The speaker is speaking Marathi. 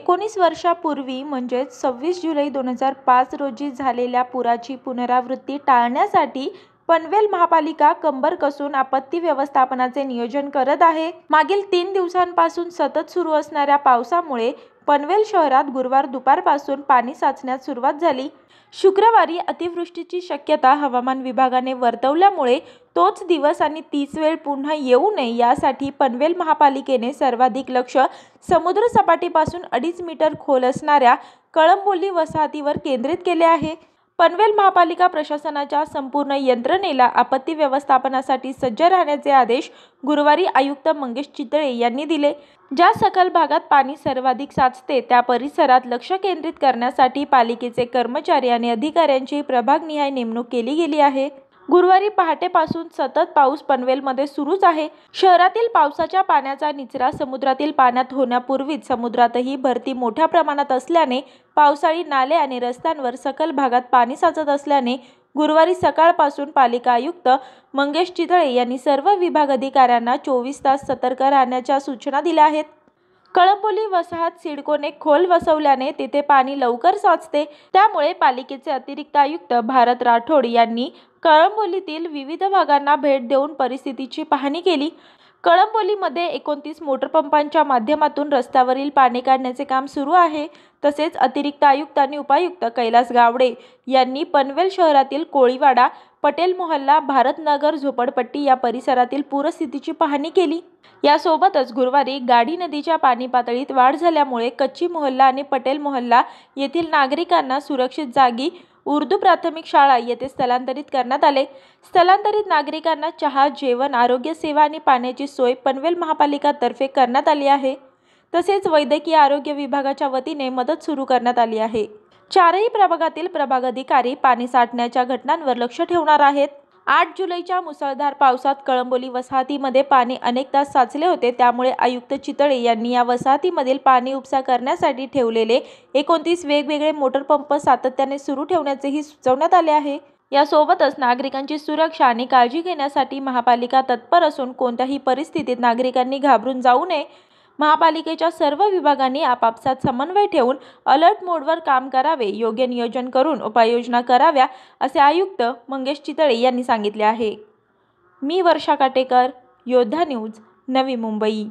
19 वर्षापूर्वी म्हणजेच 26 जुलै 2005 रोजी झालेल्या पुराची पुनरावृत्ती टाळण्यासाठी पनवेल महापालिका कंबर कसून आपत्ती व्यवस्थापनाचे नियोजन करत आहे। मागील 3 दिवसांपासून सतत सुरू असणाऱ्या पावसामुळे पनवेल शहरात गुरुवार दुपारपासून पाणी साचण्यास सुरुवात झाली। शुक्रवारी अतिवृष्टीची शक्यता हवामान विभागाने वर्तवल्यामुळे तोच दिवस आणि तीच वेळ पुन्हा येऊ नये यासाठी पनवेल महापालिकेने सर्वाधिक लक्ष समुद्रसपाटीपासून 2.5 मीटर खोल असणाऱ्या कळंबोली वसाहतीवर केंद्रित केले आहे। पनवेल महापालिका प्रशासनाच्या संपूर्ण यंत्रणेला आपत्ती व्यवस्थापनासाठी सज्ज राहण्याचे आदेश गुरुवारी आयुक्त मंगेश चितळे यांनी दिले। ज्या सखल भागात पाणी सर्वाधिक साचते त्या परिसरात लक्ष केंद्रित करण्यासाठी पालिकेचे कर्मचारी आणि अधिकाऱ्यांची प्रभागनिहाय नेमणूक केली गेली आहे। गुरुवारी पहाटेपासून सतत पाऊस पनवेलमध्ये सुरूच आहे। शहरातील पावसाच्या पाण्याचा निचरा समुद्रातील पाण्यात होण्यापूर्वीच समुद्रातही भरती मोठ्या प्रमाणात असल्याने पावसाळी नाले आणि रस्त्यांवर सखल भागात पाणी साचत असल्याने गुरुवारी सकाळपासून पालिका आयुक्त मंगेश चितळे यांनी सर्व विभाग अधिकाऱ्यांना 24 तास सतर्क राहण्याच्या सूचना दिल्या आहेत। कळंबोली वसाहत सिडकोने खोल वसवल्याने तेथे पाणी लवकर साचते, त्यामुळे पालिकेचे अतिरिक्त आयुक्त भारत राठोड यांनी कळंबोलीतील विविध भागांना भेट देऊन परिस्थितीची पाहणी केली। कळंबोलीमध्ये 29 मोटर पंपांच्या माध्यमातून रस्त्यावरील पाणी काढण्याचे काम सुरू आहे। तसेच अतिरिक्त आयुक्त आणि उपायुक्त कैलास गावडे यांनी पनवेल शहरातील कोळीवाडा, पटेल मोहल्ला, भारतनगर झोपडपट्टी या परिसरातील पूरस्थितीची पाहणी केली। यासोबतच गुरुवारी गाढी नदीच्या पाणी पातळीत वाढ झाल्यामुळे कच्ची मोहल्ला आणि पटेल मोहल्ला येथील नागरिकांना सुरक्षित जागी उर्दू प्राथमिक शाळा येथे स्थलांतरित करण्यात आले। स्थलांतरित नागरिकांना चहा, जेवण, आरोग्य सेवा आणि पाण्याची सोय पनवेल महापालिकातर्फे करण्यात आली आहे। तसेच वैद्यकीय आरोग्य विभागाच्या वतीने मदत सुरू करण्यात आली आहे। चारही प्रभागातील प्रभाग अधिकारी पाणी साठण्याच्या घटनांवर लक्ष ठेवणार आहेत। 8 जुलैच्या मुसळधार पावसात कळंबोली वसाहतीमध्ये पाणी अनेक तास साचले होते, त्यामुळे आयुक्त चितळे यांनी या वसाहतीमधील पाणी उपसा करण्यासाठी ठेवलेले 29 वेगवेगळे मोटर पंप सातत्याने सुरू ठेवण्याचेही सुचवण्यात आले आहे। यासोबतच नागरिकांची सुरक्षा आणि काळजी घेण्यासाठी महापालिका तत्पर असून कोणत्याही परिस्थितीत नागरिकांनी घाबरून जाऊ नये। महापालिकेच्या सर्व विभागांनी आपापसात समन्वय ठेवून अलर्ट मोडवर काम करावे, योग्य नियोजन करून उपाययोजना कराव्या, असे आयुक्त मंगेश चितळे यांनी सांगितले आहे। मी वर्षा काटेकर, योद्धा न्यूज, नवी मुंबई।